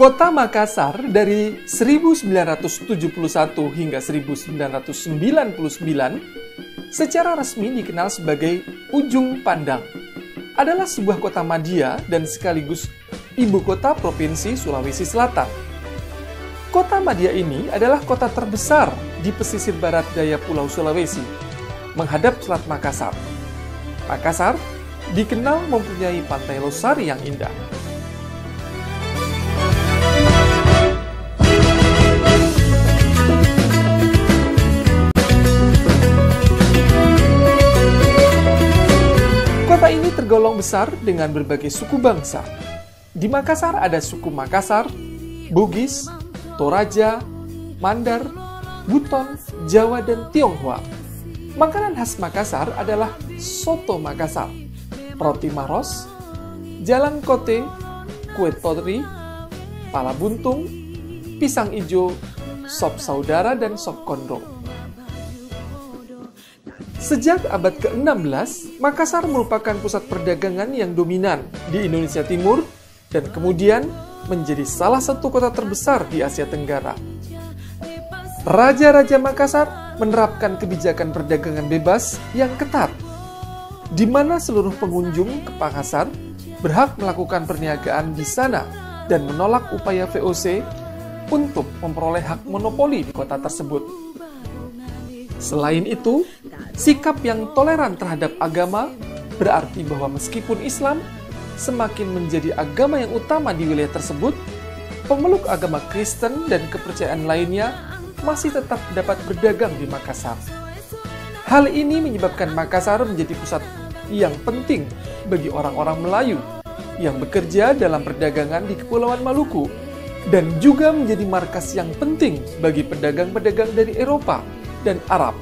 Kota Makassar dari 1971 hingga 1999 secara resmi dikenal sebagai Ujung Pandang. Adalah sebuah kota madya dan sekaligus ibu kota Provinsi Sulawesi Selatan. Kota madya ini adalah kota terbesar di pesisir barat daya Pulau Sulawesi, menghadap Selat Makassar. Makassar dikenal mempunyai pantai losari yang indah. Kota ini tergolong besar dengan berbagai suku bangsa. Di Makassar ada suku Makassar, Bugis, Toraja, Mandar, Buton, Jawa, dan Tionghoa. Makanan khas Makassar adalah soto Makassar, roti maros, jalan kote, kue tori, pala buntung, pisang ijo, sop saudara, dan sop kondro. Sejak abad ke-16, Makassar merupakan pusat perdagangan yang dominan di Indonesia Timur dan kemudian menjadi salah satu kota terbesar di Asia Tenggara. Raja-raja Makassar menerapkan kebijakan perdagangan bebas yang ketat, di mana seluruh pengunjung ke Makassar berhak melakukan perniagaan di sana dan menolak upaya VOC untuk memperoleh hak monopoli di kota tersebut. Selain itu, sikap yang toleran terhadap agama berarti bahwa meskipun Islam semakin menjadi agama yang utama di wilayah tersebut, pemeluk agama Kristen dan kepercayaan lainnya masih tetap dapat berdagang di Makassar. Hal ini menyebabkan Makassar menjadi pusat yang penting bagi orang-orang Melayu yang bekerja dalam perdagangan di Kepulauan Maluku dan juga menjadi markas yang penting bagi pedagang-pedagang dari Eropa dan Arab.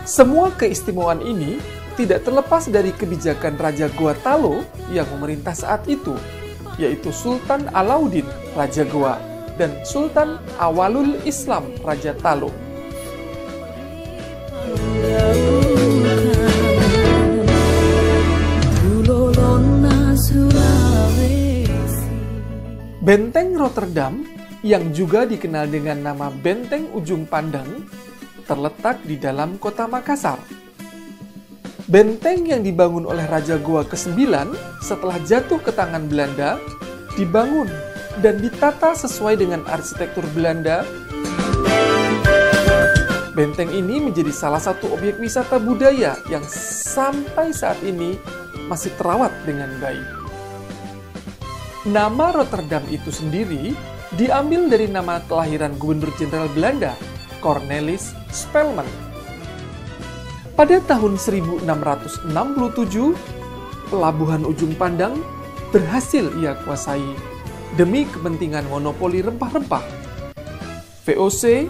Semua keistimewaan ini tidak terlepas dari kebijakan Raja Goa Talo yang memerintah saat itu, yaitu Sultan Alauddin Raja Goa dan Sultan Awalul Islam Raja Talo. Benteng Rotterdam yang juga dikenal dengan nama Benteng Ujung Pandang, terletak di dalam kota Makassar. Benteng yang dibangun oleh Raja Goa ke-9 setelah jatuh ke tangan Belanda, dibangun dan ditata sesuai dengan arsitektur Belanda. Benteng ini menjadi salah satu objek wisata budaya yang sampai saat ini masih terawat dengan baik. Nama Rotterdam itu sendiri diambil dari nama kelahiran Gubernur Jenderal Belanda, Cornelis Spelman. Pada tahun 1667, pelabuhan Ujung Pandang berhasil ia kuasai demi kepentingan monopoli rempah-rempah. VOC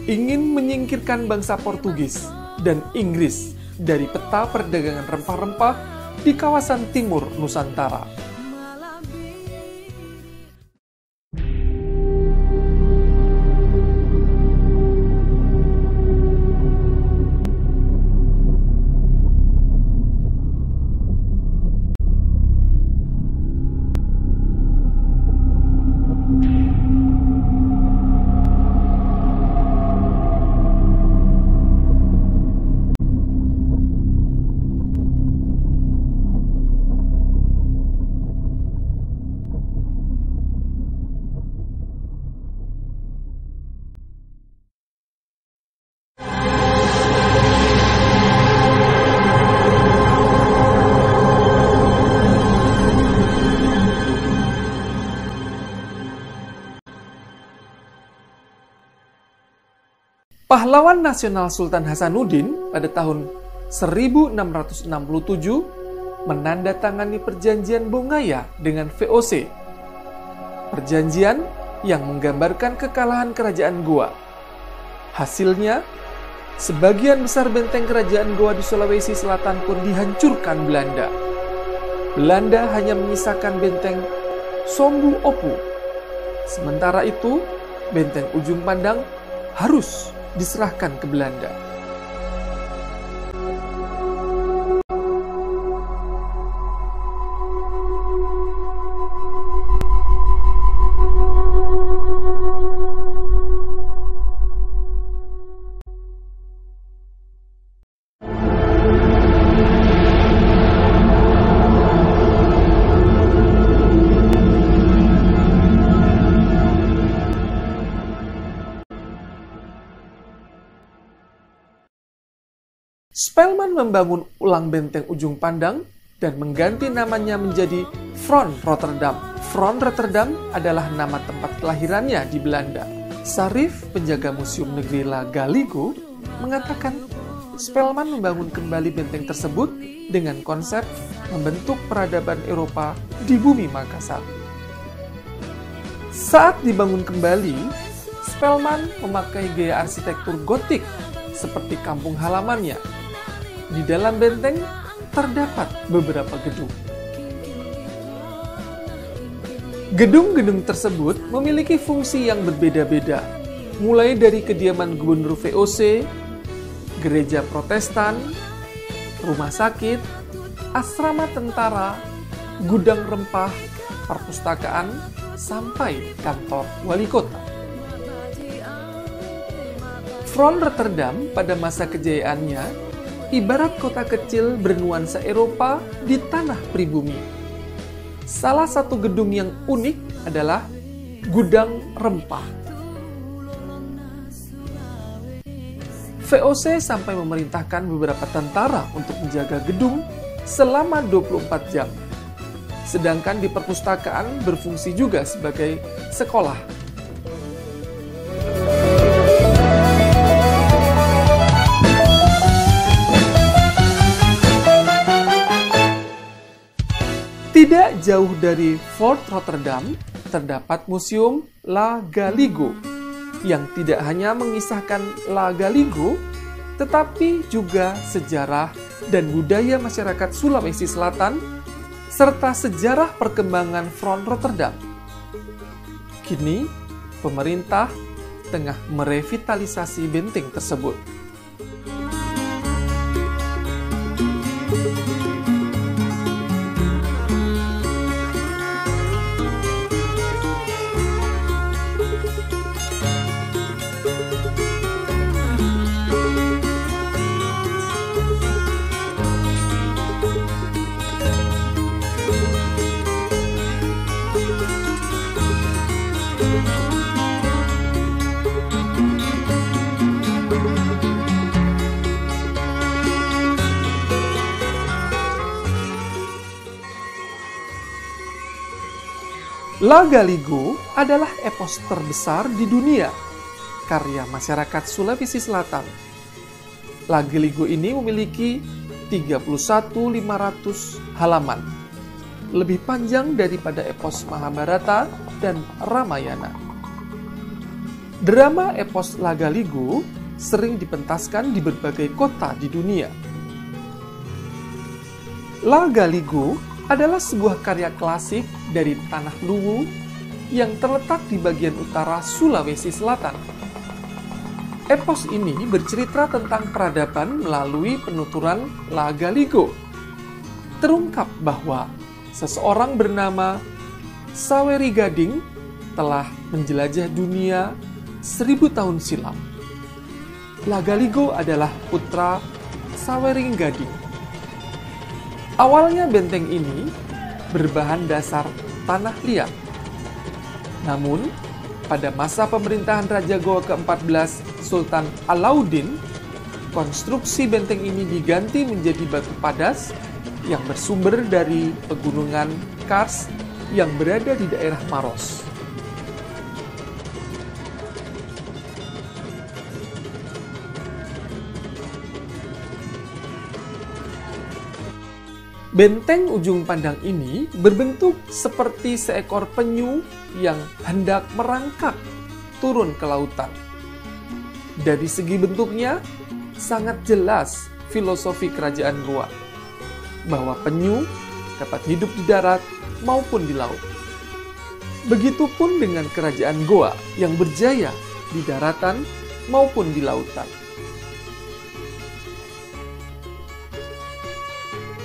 ingin menyingkirkan bangsa Portugis dan Inggris dari peta perdagangan rempah-rempah di kawasan timur Nusantara. Pahlawan nasional Sultan Hasanuddin pada tahun 1667 menandatangani perjanjian Bongaya dengan VOC. Perjanjian yang menggambarkan kekalahan kerajaan Goa. Hasilnya, sebagian besar benteng kerajaan Goa di Sulawesi Selatan pun dihancurkan Belanda. Belanda hanya menyisakan benteng Sombu Opu. Sementara itu, benteng Ujung Pandang harus diserahkan ke Belanda. Spelman membangun ulang benteng Ujung Pandang dan mengganti namanya menjadi Front Rotterdam. Front Rotterdam adalah nama tempat kelahirannya di Belanda. Sarif, penjaga Museum Negeri La Galigo, mengatakan Spelman membangun kembali benteng tersebut dengan konsep membentuk peradaban Eropa di bumi Makassar. Saat dibangun kembali, Spelman memakai gaya arsitektur gotik seperti kampung halamannya. Di dalam benteng terdapat beberapa gedung. Gedung-gedung tersebut memiliki fungsi yang berbeda-beda, mulai dari kediaman gubernur VOC, gereja Protestan, rumah sakit, asrama tentara, gudang rempah, perpustakaan, sampai kantor wali kota. Front Rotterdam pada masa kejayaannya ibarat kota kecil bernuansa Eropa di tanah pribumi. Salah satu gedung yang unik adalah gudang rempah. VOC sampai memerintahkan beberapa tentara untuk menjaga gedung selama 24 jam. Sedangkan di perpustakaan berfungsi juga sebagai sekolah. Tidak jauh dari Fort Rotterdam, terdapat Museum La Galigo, yang tidak hanya mengisahkan La Galigo, tetapi juga sejarah dan budaya masyarakat Sulawesi Selatan, serta sejarah perkembangan Front Rotterdam. Kini, pemerintah tengah merevitalisasi benteng tersebut. La Galigo adalah epos terbesar di dunia, karya masyarakat Sulawesi Selatan. La Galigo ini memiliki 31.500 halaman, lebih panjang daripada epos Mahabharata dan Ramayana. Drama epos La Galigo sering dipentaskan di berbagai kota di dunia. La Galigo adalah sebuah karya klasik dari Tanah Luwu yang terletak di bagian utara Sulawesi Selatan. Epos ini bercerita tentang peradaban melalui penuturan La Galigo. Terungkap bahwa seseorang bernama Saweri Gading telah menjelajah dunia 1000 tahun silam. La Galigo adalah putra Saweri Gading. Awalnya benteng ini berbahan dasar tanah liat. Namun, pada masa pemerintahan Raja Goa ke-14 Sultan Alauddin, konstruksi benteng ini diganti menjadi batu padas yang bersumber dari pegunungan Kars yang berada di daerah Maros. Benteng Ujung Pandang ini berbentuk seperti seekor penyu yang hendak merangkak turun ke lautan. Dari segi bentuknya, sangat jelas filosofi kerajaan Goa, bahwa penyu dapat hidup di darat maupun di laut. Begitupun dengan kerajaan Goa yang berjaya di daratan maupun di lautan.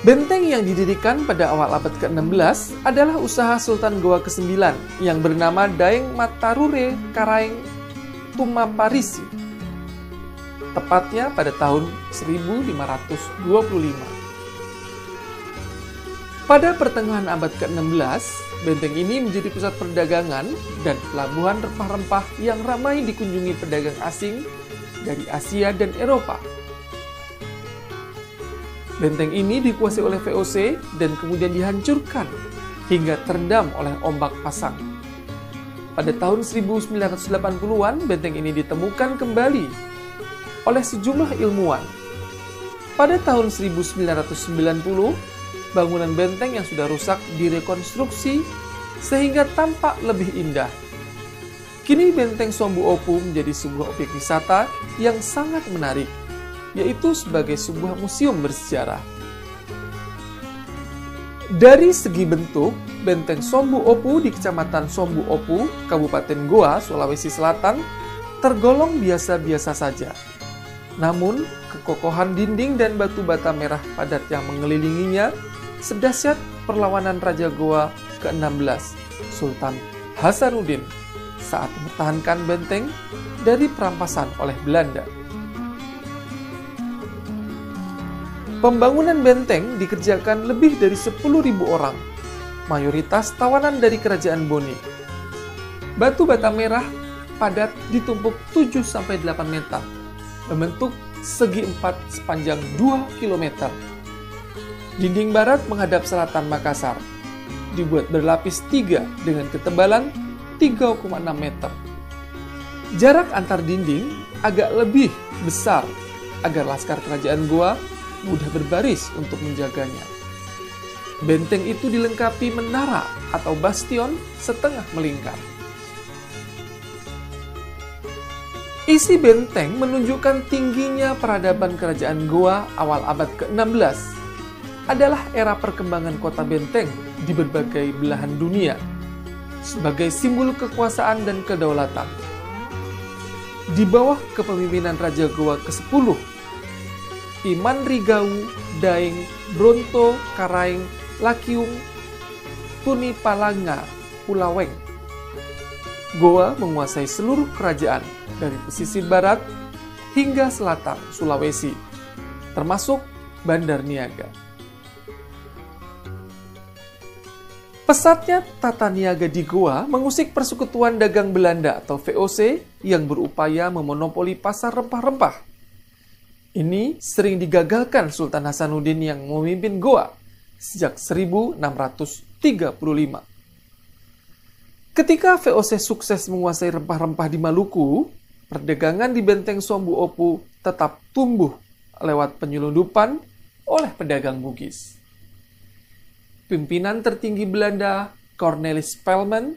Benteng yang didirikan pada awal abad ke-16 adalah usaha Sultan Goa ke-9 yang bernama Daeng Matarure Karaeng Tumaparisi, tepatnya pada tahun 1525. Pada pertengahan abad ke-16, benteng ini menjadi pusat perdagangan dan pelabuhan rempah-rempah yang ramai dikunjungi pedagang asing dari Asia dan Eropa. Benteng ini dikuasai oleh VOC dan kemudian dihancurkan hingga terendam oleh ombak pasang. Pada tahun 1980-an, benteng ini ditemukan kembali oleh sejumlah ilmuwan. Pada tahun 1990, bangunan benteng yang sudah rusak direkonstruksi sehingga tampak lebih indah. Kini Benteng Sombu Opu menjadi sebuah objek wisata yang sangat menarik, yaitu sebagai sebuah museum bersejarah. Dari segi bentuk, Benteng Sombu Opu di Kecamatan Sombu Opu, Kabupaten Goa, Sulawesi Selatan, tergolong biasa-biasa saja. Namun, kekokohan dinding dan batu bata merah padat yang mengelilinginya sedahsyat perlawanan Raja Goa ke-16, Sultan Hasanuddin, saat mempertahankan benteng dari perampasan oleh Belanda. Pembangunan benteng dikerjakan lebih dari 10.000 orang, mayoritas tawanan dari Kerajaan Bone. Batu bata merah padat ditumpuk 7-8 meter, membentuk segi 4 sepanjang 2 km. Dinding barat menghadap selatan Makassar, dibuat berlapis 3 dengan ketebalan 3,6 meter. Jarak antar dinding agak lebih besar agar laskar kerajaan Goa mudah berbaris untuk menjaganya. Benteng itu dilengkapi menara atau bastion setengah melingkar. Isi benteng menunjukkan tingginya peradaban kerajaan Goa awal abad ke-16. Adalah era perkembangan kota benteng di berbagai belahan dunia sebagai simbol kekuasaan dan kedaulatan. Di bawah kepemimpinan Raja Goa ke-10, Iman Rigau, Daeng, Bronto, Karaeng, Lakiung, Tuni Palanga, Pulaweng, Goa menguasai seluruh kerajaan dari pesisir barat hingga selatan Sulawesi, termasuk Bandar Niaga. Pesatnya tata niaga di Goa mengusik Persekutuan Dagang Belanda atau VOC yang berupaya memonopoli pasar rempah-rempah. Ini sering digagalkan Sultan Hasanuddin yang memimpin Goa sejak 1635. Ketika VOC sukses menguasai rempah-rempah di Maluku, perdagangan di Benteng Sombu Opu tetap tumbuh lewat penyelundupan oleh pedagang Bugis. Pimpinan tertinggi Belanda, Cornelis Spelman,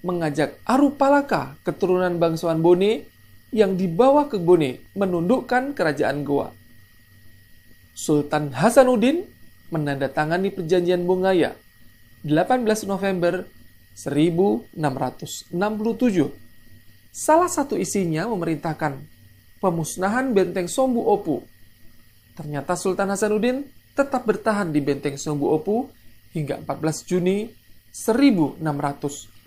mengajak Aru Palaka, keturunan bangsawan Bone, yang dibawa ke Bone menundukkan kerajaan Goa. Sultan Hasanuddin menandatangani perjanjian Bongaya 18 November 1667. Salah satu isinya memerintahkan pemusnahan Benteng Sombu Opu. Ternyata Sultan Hasanuddin tetap bertahan di Benteng Sombu Opu hingga 14 Juni 1669.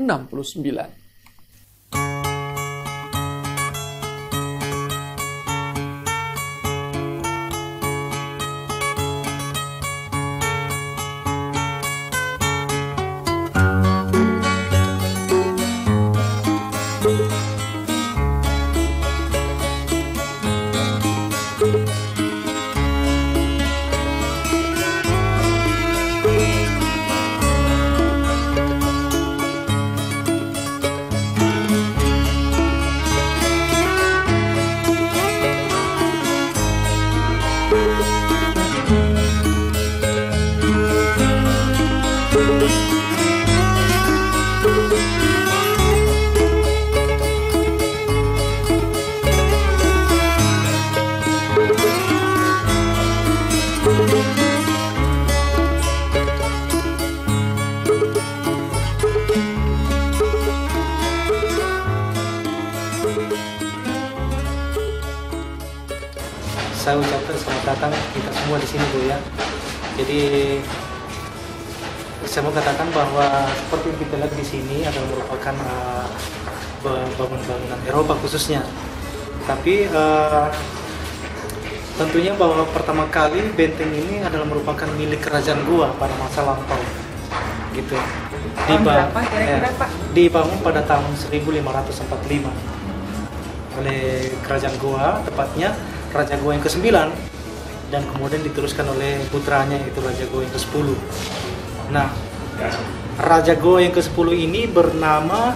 Saya ucapkan selamat datang kita semua di sini, Bu ya. Jadi saya mau katakan bahwa seperti yang kita lihat di sini adalah merupakan bangunan-bangunan Eropa khususnya. Tapi tentunya bahwa pertama kali benteng ini adalah merupakan milik kerajaan Goa pada masa lampau, gitu. Dibangun pada tahun 1545 oleh kerajaan Goa, tepatnya Raja Goa yang ke-9, dan kemudian diteruskan oleh putranya yaitu Raja Goa yang ke-10. Nah, Raja Goa yang ke-10 ini bernama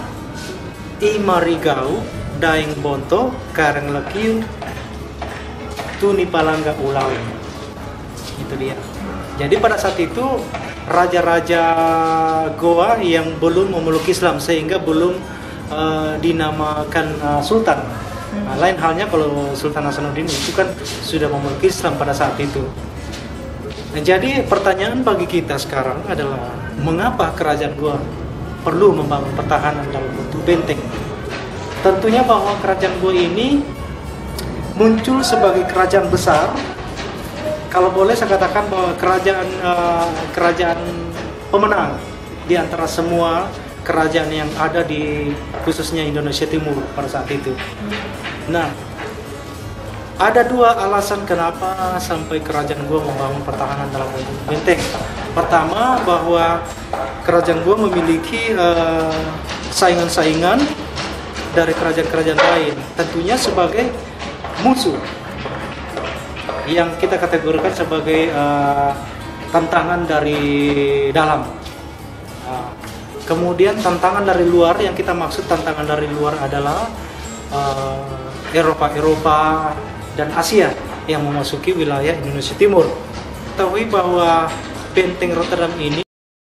Imarigau Daeng Bonto Kareng Lekiu Tuni Palangga Ulawe. Itu dia. Jadi pada saat itu raja-raja Goa yang belum memeluk Islam sehingga belum dinamakan sultan. Nah, lain halnya kalau Sultan Hasanuddin itu kan sudah memeluk Islam pada saat itu. Nah, jadi pertanyaan bagi kita sekarang adalah mengapa kerajaan Goa perlu membangun pertahanan dalam bentuk benteng? Tentunya bahwa kerajaan Goa ini muncul sebagai kerajaan besar. Kalau boleh saya katakan bahwa kerajaan pemenang di antara semua kerajaan yang ada di khususnya Indonesia Timur pada saat itu. Nah, ada dua alasan kenapa sampai kerajaan Goa membangun pertahanan dalam bentuk benteng. Pertama, bahwa kerajaan Goa memiliki saingan-saingan dari kerajaan-kerajaan lain, tentunya sebagai musuh yang kita kategorikan sebagai tantangan dari dalam. Kemudian tantangan dari luar, yang kita maksud tantangan dari luar adalah Eropa dan Asia yang memasuki wilayah Indonesia Timur. Ketahui bahwa benteng Rotterdam ini